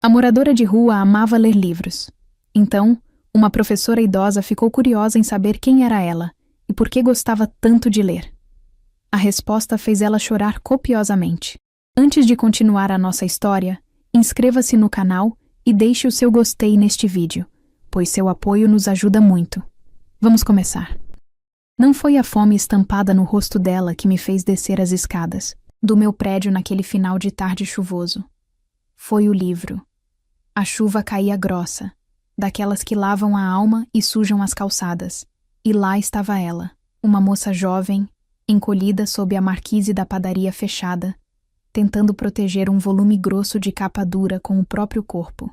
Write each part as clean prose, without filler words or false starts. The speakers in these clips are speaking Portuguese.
A moradora de rua amava ler livros. Então, uma professora idosa ficou curiosa em saber quem era ela e por que gostava tanto de ler. A resposta fez ela chorar copiosamente. Antes de continuar a nossa história, inscreva-se no canal e deixe o seu gostei neste vídeo, pois seu apoio nos ajuda muito. Vamos começar. Não foi a fome estampada no rosto dela que me fez descer as escadas do meu prédio naquele final de tarde chuvoso. Foi o livro. A chuva caía grossa, daquelas que lavam a alma e sujam as calçadas. E lá estava ela, uma moça jovem, encolhida sob a marquise da padaria fechada, tentando proteger um volume grosso de capa dura com o próprio corpo.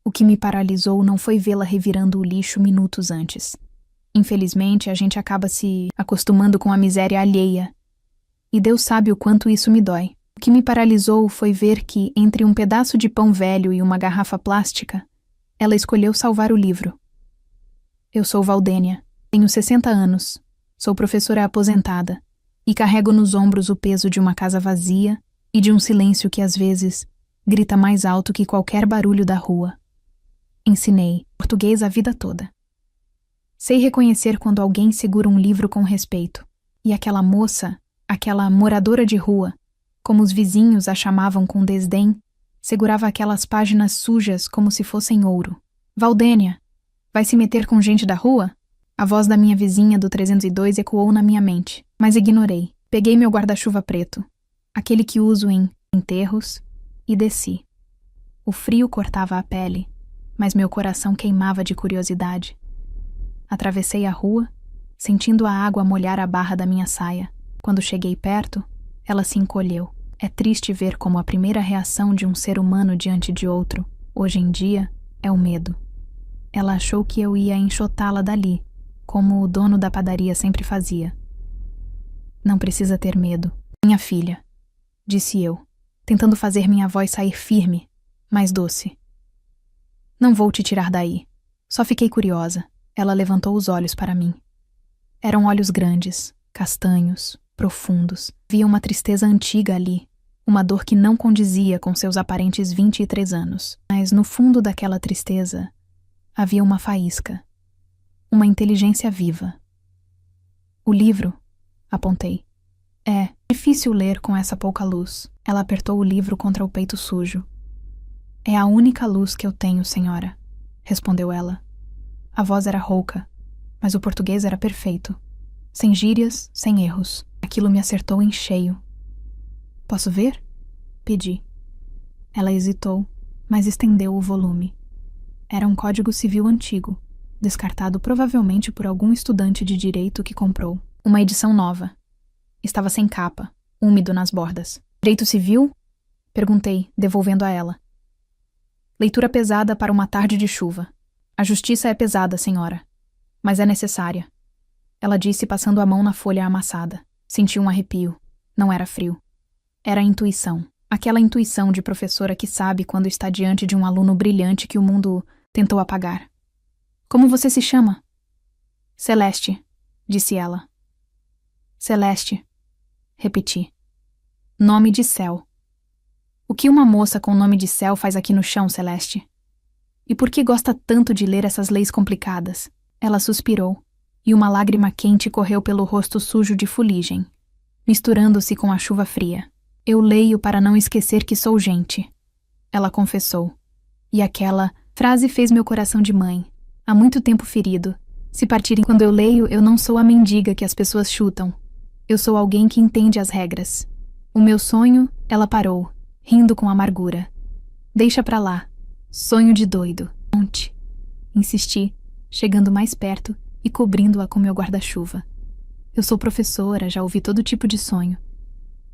O que me paralisou não foi vê-la revirando o lixo minutos antes. Infelizmente, a gente acaba se acostumando com a miséria alheia. E Deus sabe o quanto isso me dói. O que me paralisou foi ver que, entre um pedaço de pão velho e uma garrafa plástica, ela escolheu salvar o livro. Eu sou Valdênia, tenho 60 anos, sou professora aposentada e carrego nos ombros o peso de uma casa vazia e de um silêncio que, às vezes, grita mais alto que qualquer barulho da rua. Ensinei português a vida toda. Sei reconhecer quando alguém segura um livro com respeito, e aquela moça, aquela moradora de rua, como os vizinhos a chamavam com desdém, segurava aquelas páginas sujas como se fossem ouro. Valdênia, vai se meter com gente da rua? A voz da minha vizinha do 302 ecoou na minha mente, mas ignorei. Peguei meu guarda-chuva preto, aquele que uso em enterros, e desci. O frio cortava a pele, mas meu coração queimava de curiosidade. Atravessei a rua, sentindo a água molhar a barra da minha saia. Quando cheguei perto, ela se encolheu. É triste ver como a primeira reação de um ser humano diante de outro, hoje em dia, é o medo. Ela achou que eu ia enxotá-la dali, como o dono da padaria sempre fazia. Não precisa ter medo, minha filha, disse eu, tentando fazer minha voz sair firme, mas doce. Não vou te tirar daí. Só fiquei curiosa. Ela levantou os olhos para mim. Eram olhos grandes, castanhos, profundos. Via uma tristeza antiga ali, uma dor que não condizia com seus aparentes 23 anos. Mas no fundo daquela tristeza havia uma faísca, uma inteligência viva. O livro, apontei. É difícil ler com essa pouca luz. Ela apertou o livro contra o peito sujo. É a única luz que eu tenho, senhora, respondeu ela. A voz era rouca, mas o português era perfeito. Sem gírias, sem erros. Aquilo me acertou em cheio. Posso ver? Pedi. Ela hesitou, mas estendeu o volume. Era um código civil antigo, descartado provavelmente por algum estudante de direito que comprou. Uma edição nova. Estava sem capa, úmido nas bordas. Direito civil? Perguntei, devolvendo a ela. Leitura pesada para uma tarde de chuva. A justiça é pesada, senhora, mas é necessária. Ela disse passando a mão na folha amassada. Senti um arrepio. Não era frio. Era intuição. Aquela intuição de professora que sabe quando está diante de um aluno brilhante que o mundo tentou apagar. Como você se chama? Celeste, disse ela. Celeste, repeti. Nome de céu. O que uma moça com nome de céu faz aqui no chão, Celeste? E por que gosta tanto de ler essas leis complicadas? Ela suspirou, e uma lágrima quente correu pelo rosto sujo de fuligem, misturando-se com a chuva fria. Eu leio para não esquecer que sou gente, ela confessou. E aquela frase fez meu coração de mãe, há muito tempo ferido. Se partirem quando eu leio, eu não sou a mendiga que as pessoas chutam. Eu sou alguém que entende as regras. O meu sonho, ela parou, rindo com amargura. Deixa pra lá. Sonho de doido. Conte. Insisti, chegando mais perto e cobrindo-a com meu guarda-chuva. Eu sou professora, já ouvi todo tipo de sonho.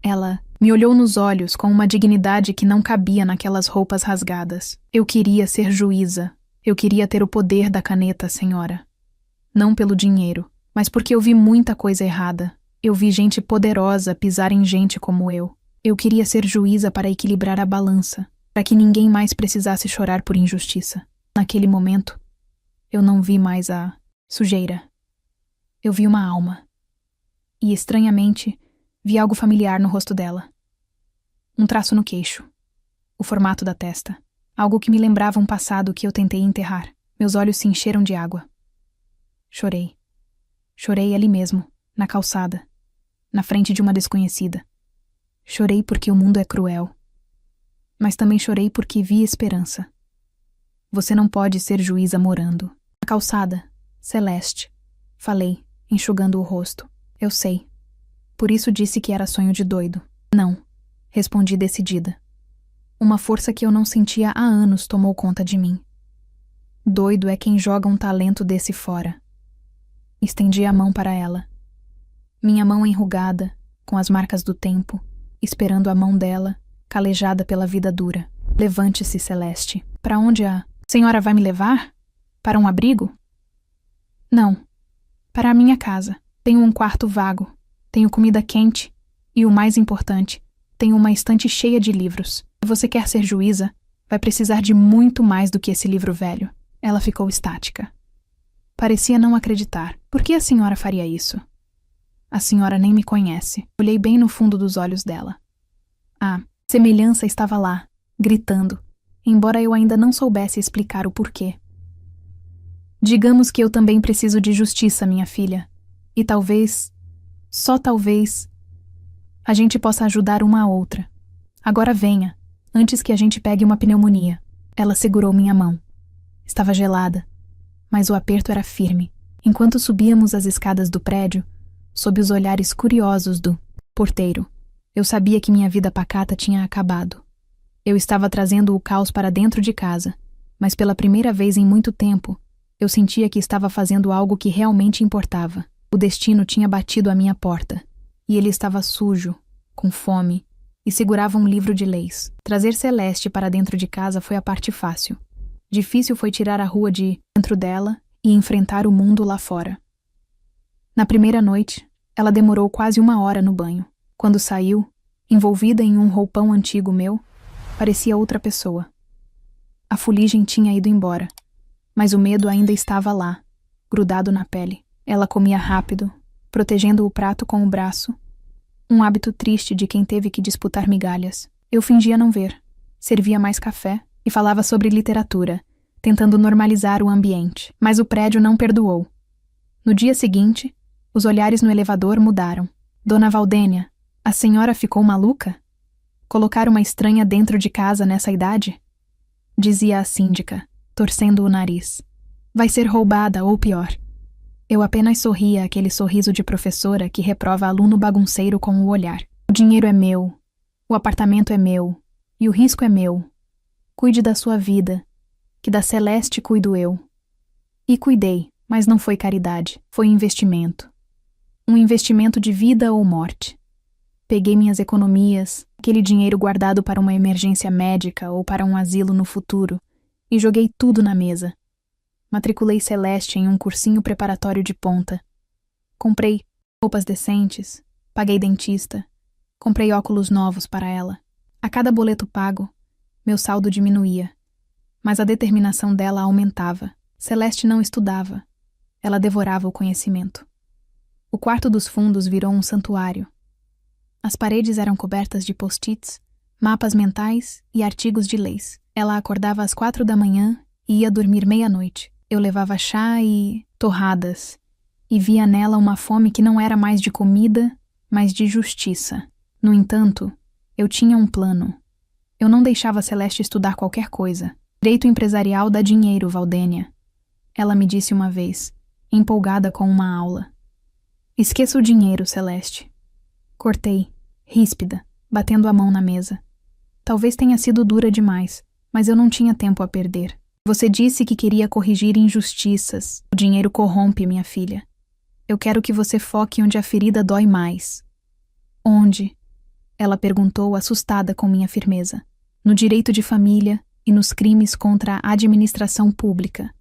Ela me olhou nos olhos com uma dignidade que não cabia naquelas roupas rasgadas. Eu queria ser juíza. Eu queria ter o poder da caneta, senhora. Não pelo dinheiro, mas porque eu vi muita coisa errada. Eu vi gente poderosa pisar em gente como eu. Eu queria ser juíza para equilibrar a balança, para que ninguém mais precisasse chorar por injustiça. Naquele momento, eu não vi mais a sujeira. Eu vi uma alma. E, estranhamente, vi algo familiar no rosto dela. Um traço no queixo. O formato da testa. algo que me lembrava um passado que eu tentei enterrar. Meus olhos se encheram de água. Chorei. Chorei ali mesmo, na calçada, na frente de uma desconhecida. Chorei porque o mundo é cruel. Mas também chorei porque vi esperança. Você não pode ser juíza morando. Na calçada, Celeste. Falei, enxugando o rosto. Eu sei. Por isso disse que era sonho de doido. Não, respondi decidida. Uma força que eu não sentia há anos tomou conta de mim. Doido é quem joga um talento desse fora. Estendi a mão para ela. Minha mão enrugada, com as marcas do tempo, esperando a mão dela, calejada pela vida dura. Levante-se, Celeste. Para onde a senhora vai me levar? Para um abrigo? Não. Para a minha casa. Tenho um quarto vago. Tenho comida quente. E o mais importante, tenho uma estante cheia de livros. Se você quer ser juíza, vai precisar de muito mais do que esse livro velho. Ela ficou estática. Parecia não acreditar. Por que a senhora faria isso? A senhora nem me conhece. Olhei bem no fundo dos olhos dela. A semelhança estava lá, gritando, embora eu ainda não soubesse explicar o porquê. Digamos que eu também preciso de justiça, minha filha. E talvez, só talvez, a gente possa ajudar uma a outra. Agora venha, antes que a gente pegue uma pneumonia. Ela segurou minha mão. Estava gelada, mas o aperto era firme. Enquanto subíamos as escadas do prédio, sob os olhares curiosos do porteiro, eu sabia que minha vida pacata tinha acabado. Eu estava trazendo o caos para dentro de casa, mas pela primeira vez em muito tempo, eu sentia que estava fazendo algo que realmente importava. O destino tinha batido à minha porta, e ele estava sujo, com fome, e segurava um livro de leis. Trazer Celeste para dentro de casa foi a parte fácil. Difícil foi tirar a rua de dentro dela e enfrentar o mundo lá fora. Na primeira noite, ela demorou quase 1 hora no banho. Quando saiu, envolvida em um roupão antigo meu, parecia outra pessoa. A fuligem tinha ido embora, mas o medo ainda estava lá, grudado na pele. Ela comia rápido, protegendo o prato com o braço, um hábito triste de quem teve que disputar migalhas. Eu fingia não ver, servia mais café e falava sobre literatura, tentando normalizar o ambiente, mas o prédio não perdoou. No dia seguinte, os olhares no elevador mudaram. Dona Valdênia, a senhora ficou maluca? Colocar uma estranha dentro de casa nessa idade? Dizia a síndica, torcendo o nariz. Vai ser roubada ou pior. Eu apenas sorria aquele sorriso de professora que reprova aluno bagunceiro com o olhar. O dinheiro é meu, o apartamento é meu, e o risco é meu. Cuide da sua vida, que da Celeste cuido eu. E cuidei, mas não foi caridade, foi investimento. Um investimento de vida ou morte. Peguei minhas economias, aquele dinheiro guardado para uma emergência médica ou para um asilo no futuro, e joguei tudo na mesa. Matriculei Celeste em um cursinho preparatório de ponta. Comprei roupas decentes, paguei dentista, comprei óculos novos para ela. A cada boleto pago, meu saldo diminuía, mas a determinação dela aumentava. Celeste não estudava, ela devorava o conhecimento. O quarto dos fundos virou um santuário. As paredes eram cobertas de post-its, mapas mentais e artigos de leis. Ela acordava às 4 da manhã e ia dormir meia-noite. Eu levava chá e torradas, e via nela uma fome que não era mais de comida, mas de justiça. No entanto, eu tinha um plano. Eu não deixava Celeste estudar qualquer coisa. Direito empresarial dá dinheiro, Valdênia. Ela me disse uma vez, empolgada com uma aula. Esqueça o dinheiro, Celeste. Cortei, ríspida, batendo a mão na mesa. Talvez tenha sido dura demais, mas eu não tinha tempo a perder. Você disse que queria corrigir injustiças. O dinheiro corrompe, minha filha. Eu quero que você foque onde a ferida dói mais. Onde? Ela perguntou, assustada com minha firmeza. No direito de família e nos crimes contra a administração pública.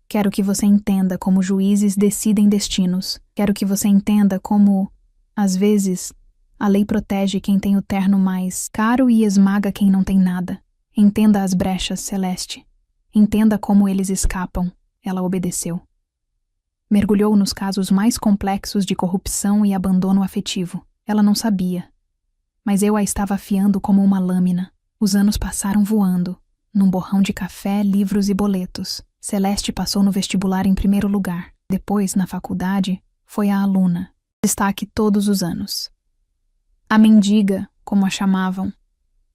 Quero que você entenda como juízes decidem destinos. Quero que você entenda como, às vezes, a lei protege quem tem o terno mais caro e esmaga quem não tem nada. Entenda as brechas, Celeste. Entenda como eles escapam. Ela obedeceu. Mergulhou nos casos mais complexos de corrupção e abandono afetivo. Ela não sabia. Mas eu a estava afiando como uma lâmina. Os anos passaram voando. num borrão de café, livros e boletos. Celeste passou no vestibular em primeiro lugar. Depois, na faculdade, foi a aluna. Destaque todos os anos. A mendiga, como a chamavam,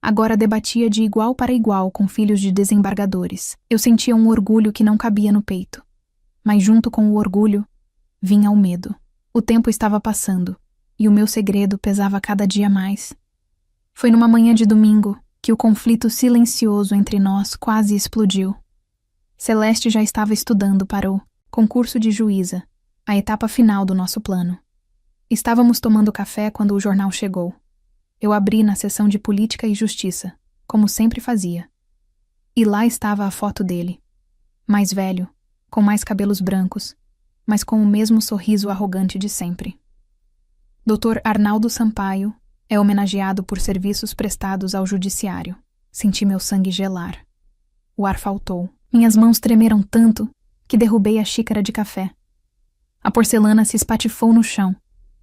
agora debatia de igual para igual com filhos de desembargadores. Eu sentia um orgulho que não cabia no peito. Mas junto com o orgulho, vinha o medo. O tempo estava passando, e o meu segredo pesava cada dia mais. Foi numa manhã de domingo que o conflito silencioso entre nós quase explodiu. Celeste já estava estudando para o concurso de juíza, a etapa final do nosso plano. Estávamos tomando café quando o jornal chegou. Eu abri na seção de política e justiça, como sempre fazia. E lá estava a foto dele. Mais velho, com mais cabelos brancos, mas com o mesmo sorriso arrogante de sempre. Dr. Arnaldo Sampaio é homenageado por serviços prestados ao judiciário. Senti meu sangue gelar. O ar faltou. Minhas mãos tremeram tanto que derrubei a xícara de café. A porcelana se espatifou no chão,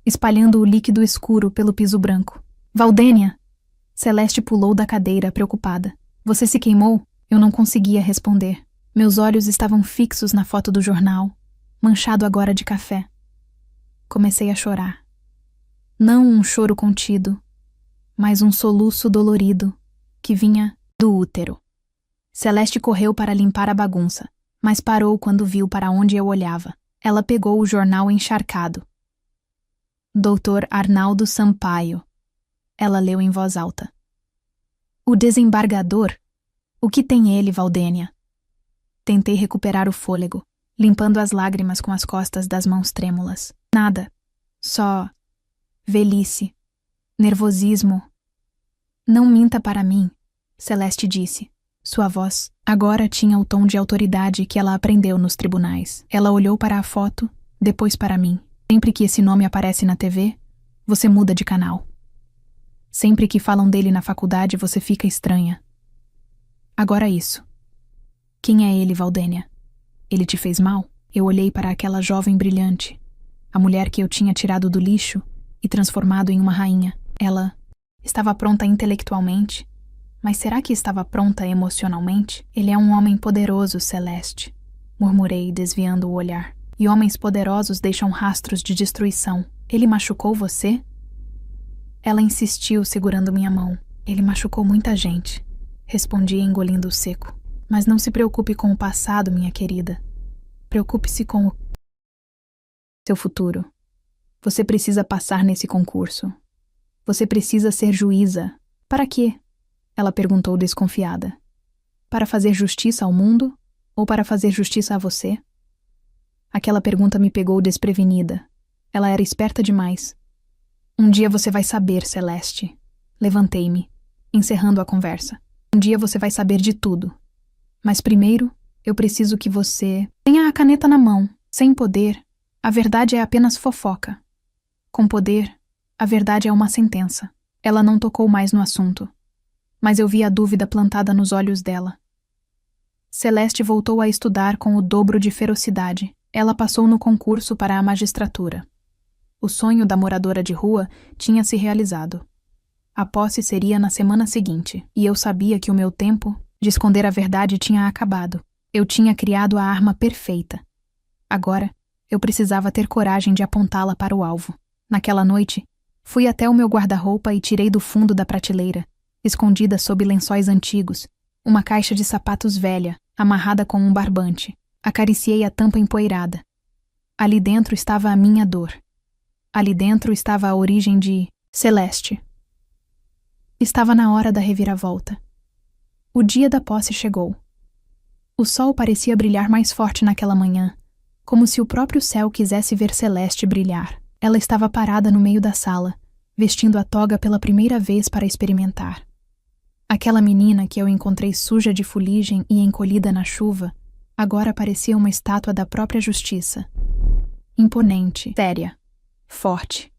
espalhando o líquido escuro pelo piso branco. Valdênia! Celeste pulou da cadeira, preocupada. Você se queimou? Eu não conseguia responder. Meus olhos estavam fixos na foto do jornal, manchado agora de café. Comecei a chorar. Não um choro contido, mas um soluço dolorido que vinha do útero. Celeste correu para limpar a bagunça, mas parou quando viu para onde eu olhava. Ela pegou o jornal encharcado. Dr. Arnaldo Sampaio. Ela leu em voz alta. O desembargador? O que tem ele, Valdênia? Tentei recuperar o fôlego, limpando as lágrimas com as costas das mãos trêmulas. Nada. Só velhice. Nervosismo. Não minta para mim, Celeste disse. Sua voz agora tinha o tom de autoridade que ela aprendeu nos tribunais. Ela olhou para a foto, depois para mim. Sempre que esse nome aparece na TV, você muda de canal. Sempre que falam dele na faculdade, você fica estranha. Agora isso. Quem é ele, Valdênia? Ele te fez mal? Eu olhei para aquela jovem brilhante, a mulher que eu tinha tirado do lixo e transformado em uma rainha. Ela estava pronta intelectualmente, mas será que estava pronta emocionalmente? Ele é um homem poderoso, Celeste, murmurei, desviando o olhar. E homens poderosos deixam rastros de destruição. Ele machucou você? Ela insistiu, segurando minha mão. Ele machucou muita gente, respondi engolindo o seco. Mas não se preocupe com o passado, minha querida. Preocupe-se com o seu futuro. Você precisa passar nesse concurso. Você precisa ser juíza. Para quê? Ela perguntou desconfiada. Para fazer justiça ao mundo? Ou para fazer justiça a você? Aquela pergunta me pegou desprevenida. Ela era esperta demais. Um dia você vai saber, Celeste. Levantei-me, encerrando a conversa. Um dia você vai saber de tudo. Mas primeiro, eu preciso que você tenha a caneta na mão. Sem poder, a verdade é apenas fofoca. Com poder, a verdade é uma sentença. Ela não tocou mais no assunto, mas eu vi a dúvida plantada nos olhos dela. Celeste voltou a estudar com o dobro de ferocidade. Ela passou no concurso para a magistratura. O sonho da moradora de rua tinha se realizado. A posse seria na semana seguinte, e eu sabia que o meu tempo de esconder a verdade tinha acabado. Eu tinha criado a arma perfeita. Agora, eu precisava ter coragem de apontá-la para o alvo. Naquela noite, fui até o meu guarda-roupa e tirei do fundo da prateleira, escondida sob lençóis antigos, uma caixa de sapatos velha, amarrada com um barbante. Acariciei a tampa empoeirada. Ali dentro estava a minha dor. Ali dentro estava a origem de Celeste. Estava na hora da reviravolta. O dia da posse chegou. O sol parecia brilhar mais forte naquela manhã, como se o próprio céu quisesse ver Celeste brilhar. Ela estava parada no meio da sala, vestindo a toga pela primeira vez para experimentar. Aquela menina que eu encontrei suja de fuligem e encolhida na chuva, agora parecia uma estátua da própria justiça. Imponente, séria, forte.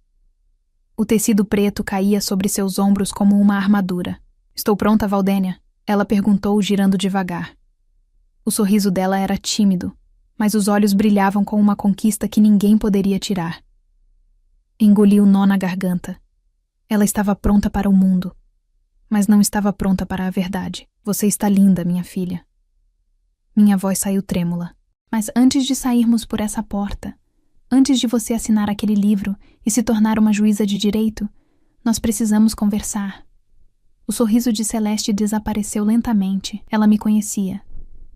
O tecido preto caía sobre seus ombros como uma armadura. Estou pronta, Valdênia? Ela perguntou, girando devagar. O sorriso dela era tímido, mas os olhos brilhavam com uma conquista que ninguém poderia tirar. Engoli o nó na garganta. Ela estava pronta para o mundo, mas não estava pronta para a verdade. Você está linda, minha filha. Minha voz saiu trêmula. Mas antes de sairmos por essa porta, antes de você assinar aquele livro e se tornar uma juíza de direito, nós precisamos conversar. O sorriso de Celeste desapareceu lentamente. Ela me conhecia.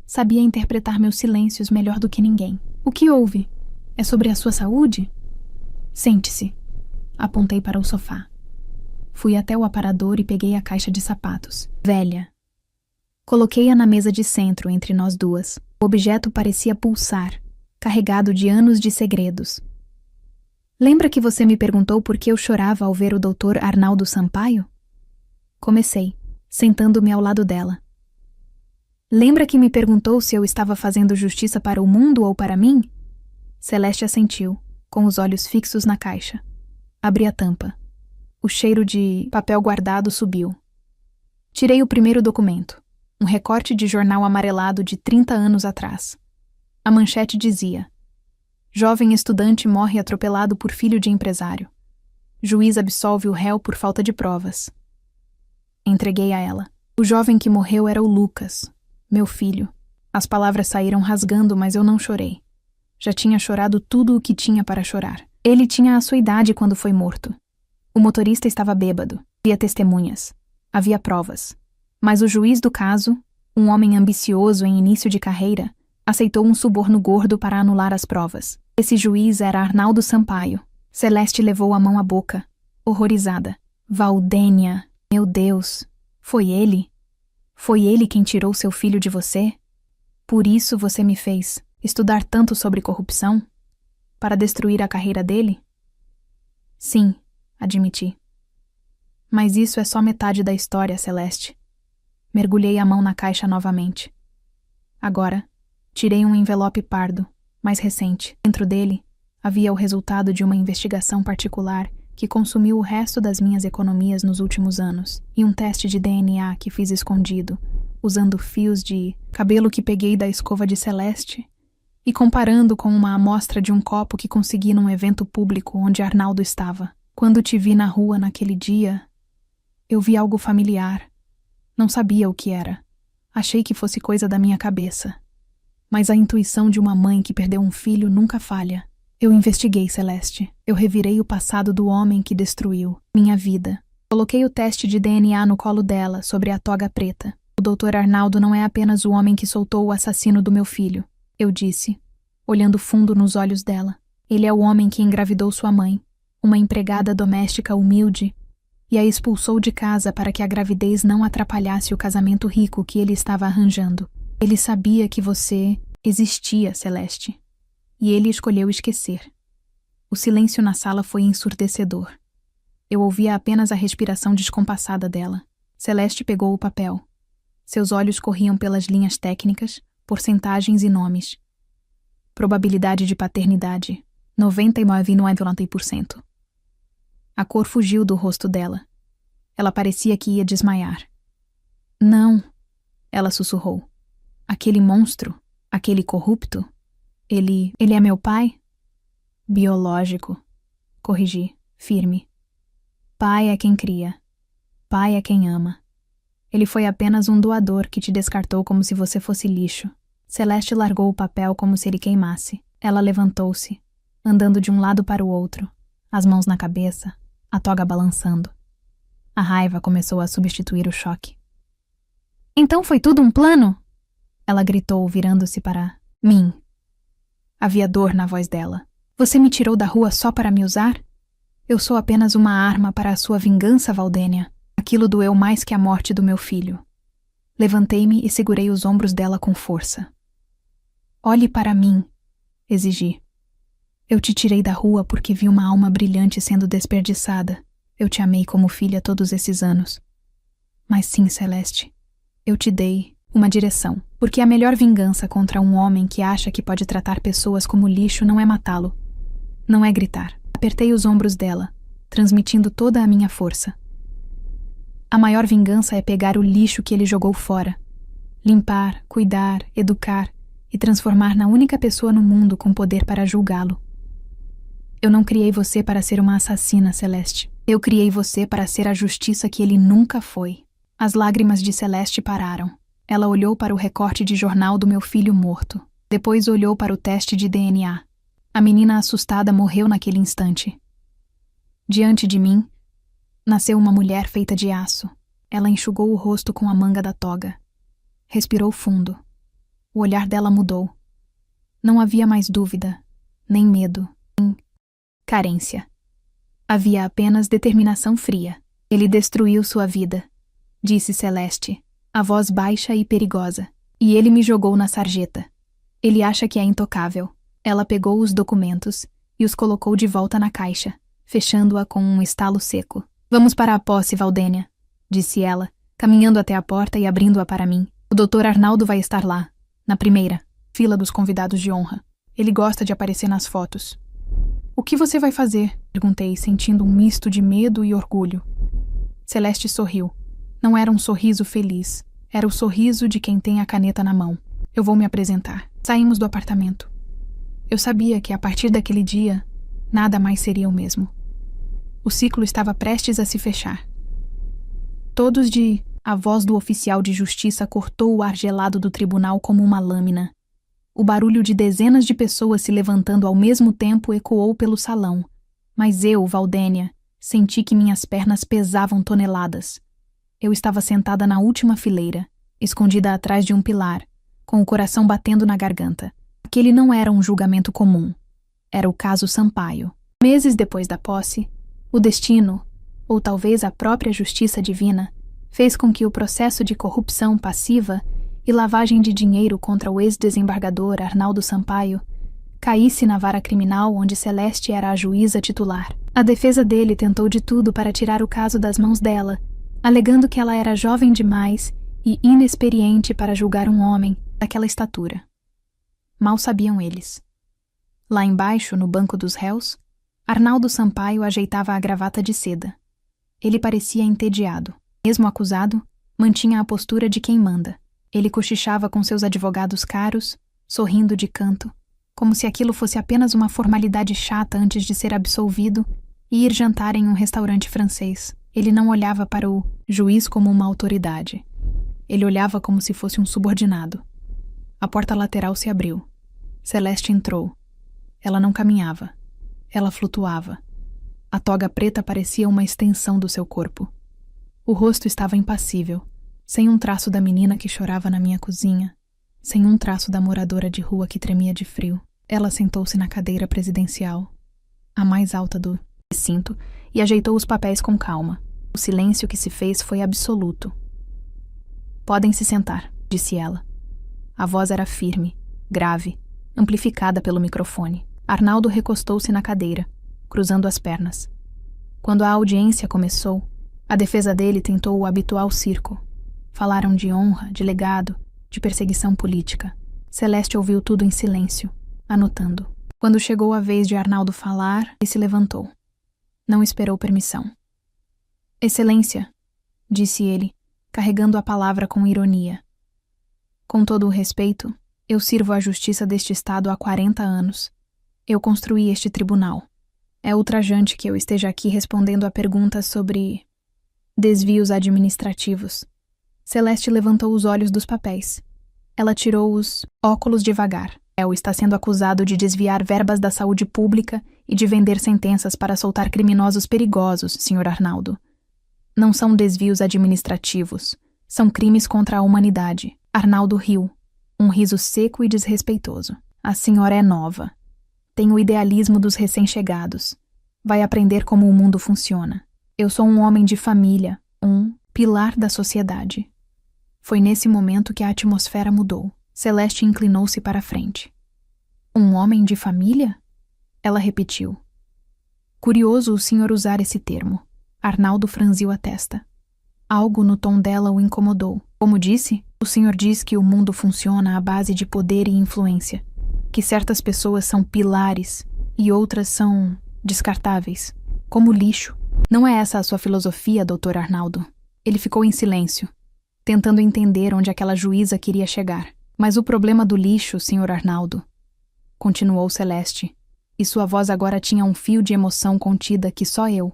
Sabia interpretar meus silêncios melhor do que ninguém. O que houve? É sobre a sua saúde? Sente-se. Apontei para o sofá. Fui até o aparador e peguei a caixa de sapatos. Velha. Coloquei-a na mesa de centro entre nós duas. O objeto parecia pulsar, carregado de anos de segredos. Lembra que você me perguntou por que eu chorava ao ver o Dr. Arnaldo Sampaio? Comecei, sentando-me ao lado dela. Lembra que me perguntou se eu estava fazendo justiça para o mundo ou para mim? Celeste assentiu, com os olhos fixos na caixa. Abri a tampa. O cheiro de papel guardado subiu. Tirei o primeiro documento, um recorte de jornal amarelado de 30 anos atrás. A manchete dizia: Jovem estudante morre atropelado por filho de empresário. Juiz absolve o réu por falta de provas. Entreguei a ela. O jovem que morreu era o Lucas, meu filho. As palavras saíram rasgando, mas eu não chorei. Já tinha chorado tudo o que tinha para chorar. Ele tinha a sua idade quando foi morto. O motorista estava bêbado. Havia testemunhas. Havia provas. Mas o juiz do caso, um homem ambicioso em início de carreira, aceitou um suborno gordo para anular as provas. Esse juiz era Arnaldo Sampaio. Celeste levou a mão à boca, horrorizada. Valdênia, meu Deus, foi ele? Foi ele quem tirou seu filho de você? Por isso você me fez estudar tanto sobre corrupção? Para destruir a carreira dele? Sim, admiti. Mas isso é só metade da história, Celeste. Mergulhei a mão na caixa novamente. Agora, tirei um envelope pardo, mais recente. Dentro dele, havia o resultado de uma investigação particular que consumiu o resto das minhas economias nos últimos anos, e um teste de DNA que fiz escondido, usando fios de cabelo que peguei da escova de Celeste, e comparando com uma amostra de um copo que consegui num evento público onde Arnaldo estava. Quando te vi na rua naquele dia, eu vi algo familiar. Não sabia o que era. Achei que fosse coisa da minha cabeça. Mas a intuição de uma mãe que perdeu um filho nunca falha. Eu investiguei, Celeste. Eu revirei o passado do homem que destruiu minha vida. Coloquei o teste de DNA no colo dela, sobre a toga preta. O Dr. Arnaldo não é apenas o homem que soltou o assassino do meu filho, eu disse, olhando fundo nos olhos dela. Ele é o homem que engravidou sua mãe, uma empregada doméstica humilde, e a expulsou de casa para que a gravidez não atrapalhasse o casamento rico que ele estava arranjando. Ele sabia que você existia, Celeste. E ele escolheu esquecer. O silêncio na sala foi ensurdecedor. Eu ouvia apenas a respiração descompassada dela. Celeste pegou o papel. Seus olhos corriam pelas linhas técnicas, porcentagens e nomes. Probabilidade de paternidade, 99,90%. A cor fugiu do rosto dela. Ela parecia que ia desmaiar. Não, ela sussurrou. Aquele monstro, aquele corrupto, ele é meu pai? Biológico, corrigi, firme. Pai é quem cria. Pai é quem ama. Ele foi apenas um doador que te descartou como se você fosse lixo. Celeste largou o papel como se ele queimasse. Ela levantou-se, andando de um lado para o outro, as mãos na cabeça, a toga balançando. A raiva começou a substituir o choque. Então foi tudo um plano? Ela gritou, virando-se para mim. Havia dor na voz dela. Você me tirou da rua só para me usar? Eu sou apenas uma arma para a sua vingança, Valdênia. Aquilo doeu mais que a morte do meu filho. Levantei-me e segurei os ombros dela com força. Olhe para mim, exigi. Eu te tirei da rua porque vi uma alma brilhante sendo desperdiçada. Eu te amei como filha todos esses anos. Mas sim, Celeste, eu te dei uma direção, porque a melhor vingança contra um homem que acha que pode tratar pessoas como lixo não é matá-lo. Não é gritar. Apertei os ombros dela, transmitindo toda a minha força. A maior vingança é pegar o lixo que ele jogou fora. Limpar, cuidar, educar e transformar na única pessoa no mundo com poder para julgá-lo. Eu não criei você para ser uma assassina, Celeste. Eu criei você para ser a justiça que ele nunca foi. As lágrimas de Celeste pararam. Ela olhou para o recorte de jornal do meu filho morto. Depois olhou para o teste de DNA. A menina assustada morreu naquele instante. Diante de mim, nasceu uma mulher feita de aço. Ela enxugou o rosto com a manga da toga. Respirou fundo. O olhar dela mudou. Não havia mais dúvida, nem medo, nem carência. Havia apenas determinação fria. Ele destruiu sua vida, disse Celeste, a voz baixa e perigosa. E ele me jogou na sarjeta. Ele acha que é intocável. Ela pegou os documentos e os colocou de volta na caixa, fechando-a com um estalo seco. Vamos para a posse, Valdênia, disse ela, caminhando até a porta e abrindo-a para mim. O Dr. Arnaldo vai estar lá, na primeira fila dos convidados de honra. Ele gosta de aparecer nas fotos. O que você vai fazer? Perguntei, sentindo um misto de medo e orgulho. Celeste sorriu. Não era um sorriso feliz. Era o sorriso de quem tem a caneta na mão. Eu vou me apresentar. Saímos do apartamento. Eu sabia que, a partir daquele dia, nada mais seria o mesmo. O ciclo estava prestes a se fechar. A voz do oficial de justiça cortou o ar gelado do tribunal como uma lâmina. O barulho de dezenas de pessoas se levantando ao mesmo tempo ecoou pelo salão. Mas eu, Valdênia, senti que minhas pernas pesavam toneladas. Eu estava sentada na última fileira, escondida atrás de um pilar, com o coração batendo na garganta. Aquele não era um julgamento comum. Era o caso Sampaio. Meses depois da posse, o destino, ou talvez a própria justiça divina, fez com que o processo de corrupção passiva e lavagem de dinheiro contra o ex-desembargador Arnaldo Sampaio caísse na vara criminal onde Celeste era a juíza titular. A defesa dele tentou de tudo para tirar o caso das mãos dela, alegando que ela era jovem demais e inexperiente para julgar um homem daquela estatura. Mal sabiam eles. Lá embaixo, no banco dos réus, Arnaldo Sampaio ajeitava a gravata de seda. Ele parecia entediado. Mesmo acusado, mantinha a postura de quem manda. Ele cochichava com seus advogados caros, sorrindo de canto, como se aquilo fosse apenas uma formalidade chata antes de ser absolvido e ir jantar em um restaurante francês. Ele não olhava para o juiz como uma autoridade. Ele olhava como se fosse um subordinado. A porta lateral se abriu. Celeste entrou. Ela não caminhava. Ela flutuava. A toga preta parecia uma extensão do seu corpo. O rosto estava impassível, sem um traço da menina que chorava na minha cozinha, sem um traço da moradora de rua que tremia de frio. Ela sentou-se na cadeira presidencial, a mais alta do recinto, e ajeitou os papéis com calma. O silêncio que se fez foi absoluto. Podem se sentar, disse ela. A voz era firme, grave, amplificada pelo microfone. Arnaldo recostou-se na cadeira, cruzando as pernas. Quando a audiência começou, a defesa dele tentou o habitual circo. Falaram de honra, de legado, de perseguição política. Celeste ouviu tudo em silêncio, anotando. Quando chegou a vez de Arnaldo falar, ele se levantou. Não esperou permissão. Excelência, disse ele, carregando a palavra com ironia. Com todo o respeito, eu sirvo à justiça deste estado há 40 anos. Eu construí este tribunal. É ultrajante que eu esteja aqui respondendo a perguntas sobre desvios administrativos. Celeste levantou os olhos dos papéis. Ela tirou os óculos devagar. El está sendo acusado de desviar verbas da saúde pública e de vender sentenças para soltar criminosos perigosos, Sr. Arnaldo. Não são desvios administrativos. São crimes contra a humanidade. Arnaldo riu. Um riso seco e desrespeitoso. A senhora é nova. Tem o idealismo dos recém-chegados. Vai aprender como o mundo funciona. Eu sou um homem de família, um pilar da sociedade. Foi nesse momento que a atmosfera mudou. Celeste inclinou-se para a frente. Um homem de família? Ela repetiu. Curioso o senhor usar esse termo. Arnaldo franziu a testa. Algo no tom dela o incomodou. Como disse, o senhor diz que o mundo funciona à base de poder e influência. Que certas pessoas são pilares e outras são descartáveis, como lixo. Não é essa a sua filosofia, Dr. Arnaldo? Ele ficou em silêncio, tentando entender onde aquela juíza queria chegar. Mas o problema do lixo, Sr. Arnaldo, continuou Celeste, e sua voz agora tinha um fio de emoção contida que só eu,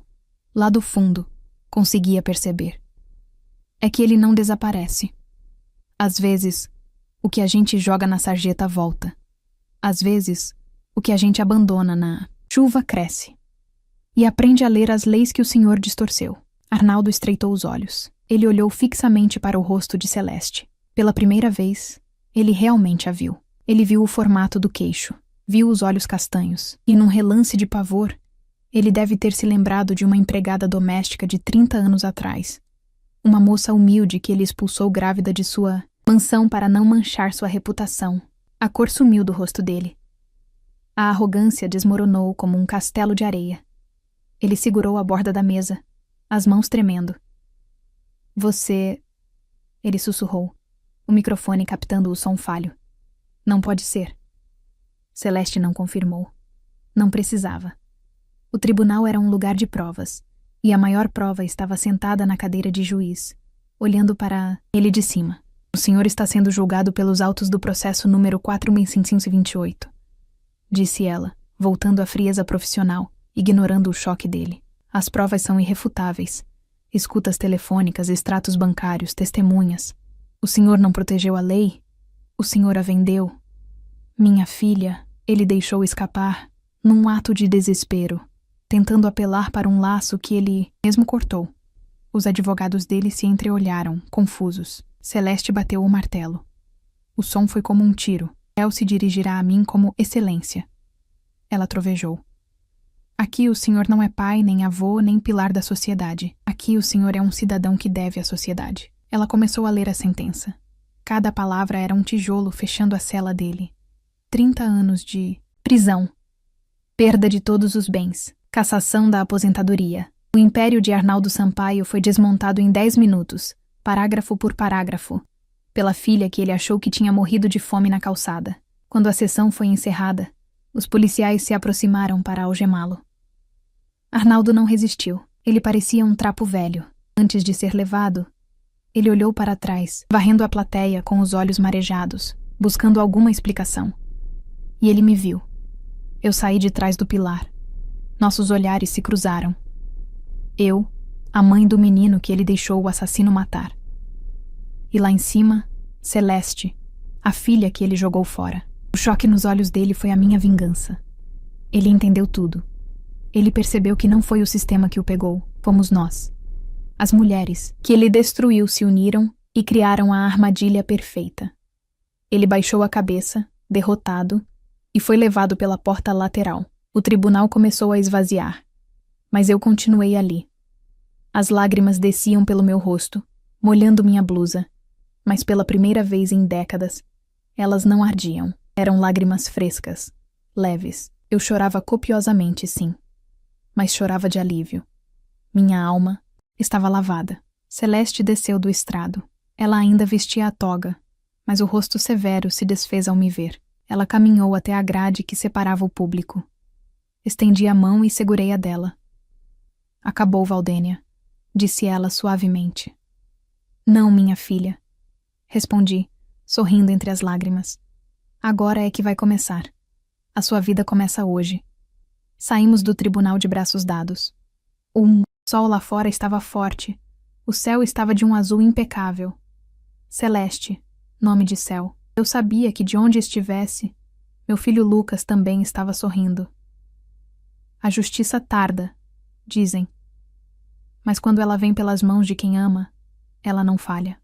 lá do fundo, conseguia perceber. É que ele não desaparece. Às vezes, o que a gente joga na sarjeta volta. Às vezes, o que a gente abandona na chuva cresce. E aprende a ler as leis que o Senhor distorceu. Arnaldo estreitou os olhos. Ele olhou fixamente para o rosto de Celeste. Pela primeira vez, ele realmente a viu. Ele viu o formato do queixo, viu os olhos castanhos, e num relance de pavor, ele deve ter se lembrado de uma empregada doméstica de 30 anos atrás. Uma moça humilde que ele expulsou grávida de sua mansão para não manchar sua reputação. A cor sumiu do rosto dele. A arrogância desmoronou como um castelo de areia. Ele segurou a borda da mesa, as mãos tremendo. Você... Ele sussurrou, o microfone captando o som falho. Não pode ser. Celeste não confirmou. Não precisava. O tribunal era um lugar de provas, e a maior prova estava sentada na cadeira de juiz, olhando para ele de cima. O senhor está sendo julgado pelos autos do processo número 4.628, disse ela, voltando à frieza profissional, ignorando o choque dele. As provas são irrefutáveis. Escutas telefônicas, extratos bancários, testemunhas. O senhor não protegeu a lei? O senhor a vendeu? Minha filha, ele deixou escapar, num ato de desespero, tentando apelar para um laço que ele mesmo cortou. Os advogados dele se entreolharam, confusos. Celeste bateu o martelo. O som foi como um tiro. El se dirigirá a mim como excelência. Ela trovejou. Aqui o senhor não é pai, nem avô, nem pilar da sociedade. Aqui o senhor é um cidadão que deve à sociedade. Ela começou a ler a sentença. Cada palavra era um tijolo fechando a cela dele. 30 anos de prisão. Perda de todos os bens. Cassação da aposentadoria. O império de Arnaldo Sampaio foi desmontado em 10 minutos, parágrafo por parágrafo, pela filha que ele achou que tinha morrido de fome na calçada. Quando a sessão foi encerrada, os policiais se aproximaram para algemá-lo. Arnaldo não resistiu. Ele parecia um trapo velho. Antes de ser levado, ele olhou para trás, varrendo a plateia com os olhos marejados, buscando alguma explicação. E ele me viu. Eu saí de trás do pilar. Nossos olhares se cruzaram. Eu, a mãe do menino que ele deixou o assassino matar. E lá em cima, Celeste, a filha que ele jogou fora. O choque nos olhos dele foi a minha vingança. Ele entendeu tudo. Ele percebeu que não foi o sistema que o pegou, fomos nós. As mulheres que ele destruiu se uniram e criaram a armadilha perfeita. Ele baixou a cabeça, derrotado, e foi levado pela porta lateral. O tribunal começou a esvaziar, mas eu continuei ali. As lágrimas desciam pelo meu rosto, molhando minha blusa, mas pela primeira vez em décadas, elas não ardiam. Eram lágrimas frescas, leves. Eu chorava copiosamente, sim, mas chorava de alívio. Minha alma estava lavada. Celeste desceu do estrado. Ela ainda vestia a toga, mas o rosto severo se desfez ao me ver. Ela caminhou até a grade que separava o público. Estendi a mão e segurei a dela. Acabou, Valdênia, disse ela suavemente. Não, minha filha, respondi, sorrindo entre as lágrimas. Agora é que vai começar. A sua vida começa hoje. Saímos do tribunal de braços dados. O sol lá fora estava forte. O céu estava de um azul impecável. Celeste, nome de céu. Eu sabia que de onde estivesse, meu filho Lucas também estava sorrindo. A justiça tarda, dizem. Mas quando ela vem pelas mãos de quem ama, ela não falha.